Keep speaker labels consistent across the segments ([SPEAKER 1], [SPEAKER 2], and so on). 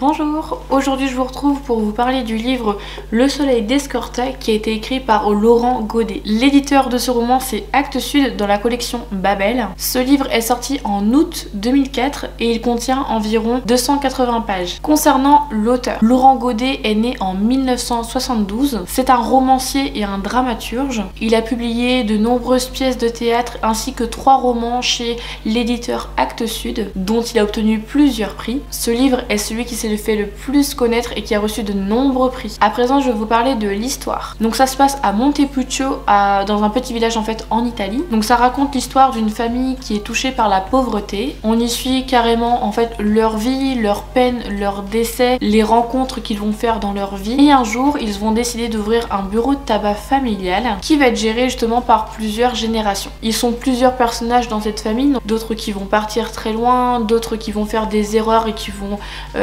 [SPEAKER 1] Bonjour, aujourd'hui je vous retrouve pour vous parler du livre Le Soleil d'Escorta qui a été écrit par Laurent Godet. L'éditeur de ce roman c'est Actes Sud dans la collection Babel. Ce livre est sorti en août 2004 et il contient environ 280 pages. Concernant l'auteur, Laurent Godet est né en 1972. C'est un romancier et un dramaturge. Il a publié de nombreuses pièces de théâtre ainsi que 3 romans chez l'éditeur Actes Sud dont il a obtenu plusieurs prix. Ce livre est celui qui s'est fait le plus connaître et qui a reçu de nombreux prix. À présent je vais vous parler de l'histoire. Donc ça se passe à Montepulciano, dans un petit village en fait en Italie. Donc ça raconte l'histoire d'une famille qui est touchée par la pauvreté. On y suit carrément en fait leur vie, leurs peines, leurs décès, les rencontres qu'ils vont faire dans leur vie. Et un jour ils vont décider d'ouvrir un bureau de tabac familial qui va être géré justement par plusieurs générations. Ils sont plusieurs personnages dans cette famille, d'autres qui vont partir très loin, d'autres qui vont faire des erreurs et qui vont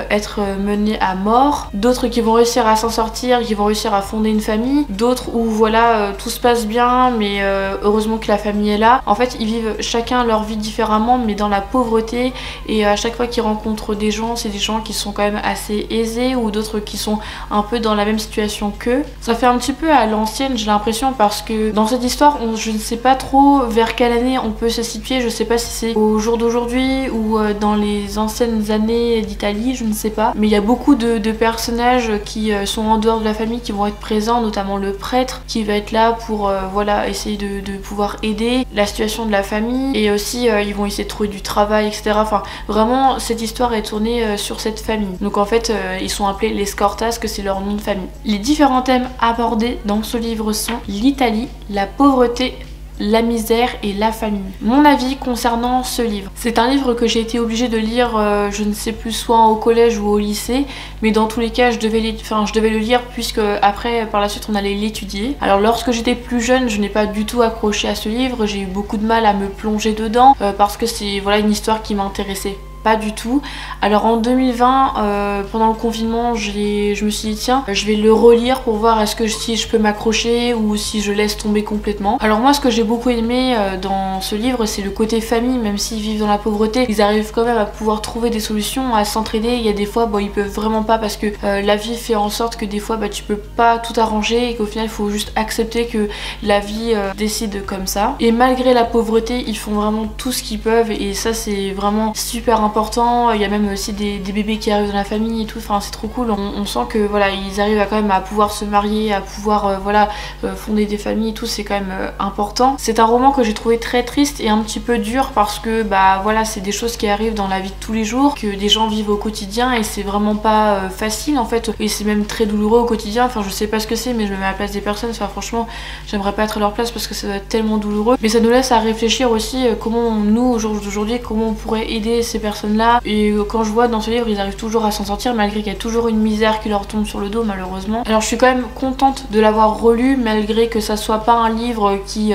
[SPEAKER 1] être menés à mort, d'autres qui vont réussir à s'en sortir, qui vont réussir à fonder une famille, d'autres où voilà tout se passe bien mais heureusement que la famille est là. En fait ils vivent chacun leur vie différemment mais dans la pauvreté, et à chaque fois qu'ils rencontrent des gens, c'est des gens qui sont quand même assez aisés ou d'autres qui sont un peu dans la même situation qu'eux. Ça fait un petit peu à l'ancienne j'ai l'impression, parce que dans cette histoire je ne sais pas trop vers quelle année on peut se situer. Je sais pas si c'est au jour d'aujourd'hui ou dans les anciennes années d'Italie, je ne sais pas, mais il y a beaucoup de personnages qui sont en dehors de la famille qui vont être présents, notamment le prêtre qui va être là pour voilà essayer de pouvoir aider la situation de la famille, et aussi ils vont essayer de trouver du travail, etc. Enfin vraiment cette histoire est tournée sur cette famille. Donc en fait ils sont appelés les Scortas, que c'est leur nom de famille. Les différents thèmes abordés dans ce livre sont l'Italie, la pauvreté, la misère et la famille. Mon avis concernant ce livre. C'est un livre que j'ai été obligée de lire, je ne sais plus, soit au collège ou au lycée, mais dans tous les cas je devais le lire puisque après par la suite on allait l'étudier. Alors lorsque j'étais plus jeune je n'ai pas du tout accroché à ce livre, j'ai eu beaucoup de mal à me plonger dedans parce que c'est voilà une histoire qui m'intéressait pas du tout. Alors en 2020 pendant le confinement je me suis dit tiens je vais le relire pour voir si je peux m'accrocher ou si je laisse tomber complètement. Alors moi ce que j'ai beaucoup aimé dans ce livre c'est le côté famille. Même s'ils vivent dans la pauvreté ils arrivent quand même à pouvoir trouver des solutions, à s'entraider. Il y a des fois ils peuvent vraiment pas parce que la vie fait en sorte que des fois tu peux pas tout arranger et qu'au final il faut juste accepter que la vie décide comme ça. Et malgré la pauvreté ils font vraiment tout ce qu'ils peuvent, et ça c'est vraiment super important. Il y a même aussi des bébés qui arrivent dans la famille et tout, enfin c'est trop cool. On sent que voilà ils arrivent quand même à pouvoir se marier, à pouvoir fonder des familles et tout, c'est quand même important. C'est un roman que j'ai trouvé très triste et un petit peu dur parce que voilà c'est des choses qui arrivent dans la vie de tous les jours, que des gens vivent au quotidien, et c'est vraiment pas facile en fait, et c'est même très douloureux au quotidien. Enfin je sais pas ce que c'est mais je me mets à la place des personnes, enfin franchement j'aimerais pas être à leur place parce que ça doit être tellement douloureux, mais ça nous laisse à réfléchir aussi comment nous aujourd'hui comment on pourrait aider ces personnes là. Et quand je vois dans ce livre ils arrivent toujours à s'en sortir malgré qu'il y a toujours une misère qui leur tombe sur le dos malheureusement. Alors je suis quand même contente de l'avoir relu malgré que ça soit pas un livre qui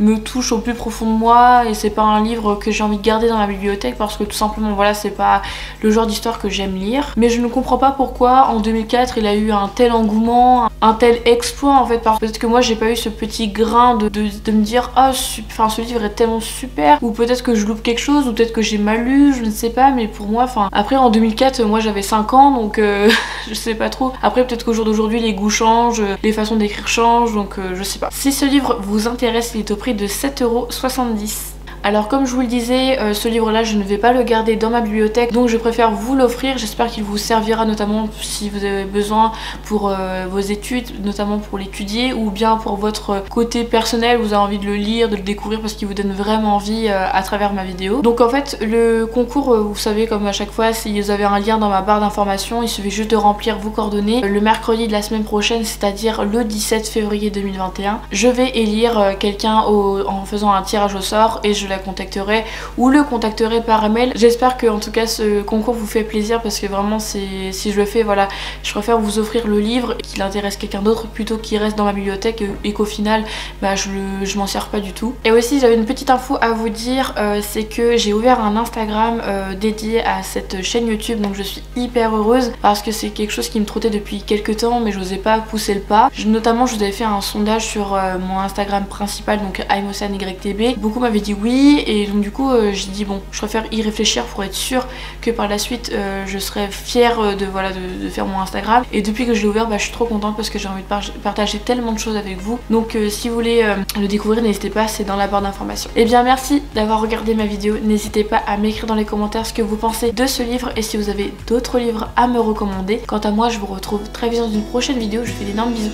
[SPEAKER 1] me touche au plus profond de moi, et c'est pas un livre que j'ai envie de garder dans ma bibliothèque parce que tout simplement voilà c'est pas le genre d'histoire que j'aime lire. Mais je ne comprends pas pourquoi en 2004 il a eu un tel engouement, un tel exploit en fait, parce que peut-être que moi j'ai pas eu ce petit grain de me dire ah ce livre est tellement super, ou peut-être que je loupe quelque chose, ou peut-être que j'ai mal lu, je ne sais pas, mais pour moi après en 2004 moi j'avais 5 ans donc je sais pas trop. Après peut-être qu'au jour d'aujourd'hui les goûts changent, les façons d'écrire changent, donc je sais pas. Si ce livre vous intéresse il est au prix de 7,70 €. Alors comme je vous le disais, ce livre là je ne vais pas le garder dans ma bibliothèque, donc je préfère vous l'offrir. J'espère qu'il vous servira notamment si vous avez besoin pour vos études, notamment pour l'étudier, ou bien pour votre côté personnel, vous avez envie de le lire, de le découvrir parce qu'il vous donne vraiment envie à travers ma vidéo. Donc en fait le concours, vous savez comme à chaque fois, si vous avez un lien dans ma barre d'informations, il suffit juste de remplir vos coordonnées. Le mercredi de la semaine prochaine, c'est-à-dire le 17 février 2021, je vais élire quelqu'un en faisant un tirage au sort, et je la contacterai ou le contacterai par email. J'espère que en tout cas ce concours vous fait plaisir, parce que vraiment si je le fais voilà je préfère vous offrir le livre qu'il intéresse quelqu'un d'autre plutôt qu'il reste dans ma bibliothèque et qu'au final je m'en sers pas du tout. Et aussi j'avais une petite info à vous dire, c'est que j'ai ouvert un Instagram dédié à cette chaîne YouTube, donc je suis hyper heureuse parce que c'est quelque chose qui me trottait depuis quelques temps mais j'osais pas pousser le pas. Notamment je vous avais fait un sondage sur mon Instagram principal, donc IMOCEANYTB. Beaucoup m'avaient dit oui envie, et donc du coup j'ai dit bon, je préfère y réfléchir pour être sûre que par la suite je serais fière de faire mon Instagram. Et depuis que je l'ai ouvert, je suis trop contente parce que j'ai envie de partager tellement de choses avec vous. Donc si vous voulez le découvrir, n'hésitez pas, c'est dans la barre d'informations. Et bien merci d'avoir regardé ma vidéo, n'hésitez pas à m'écrire dans les commentaires ce que vous pensez de ce livre et si vous avez d'autres livres à me recommander. Quant à moi, je vous retrouve très vite dans une prochaine vidéo, je vous fais d'énormes bisous,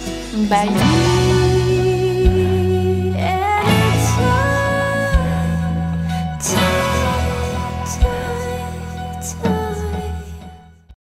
[SPEAKER 1] bye.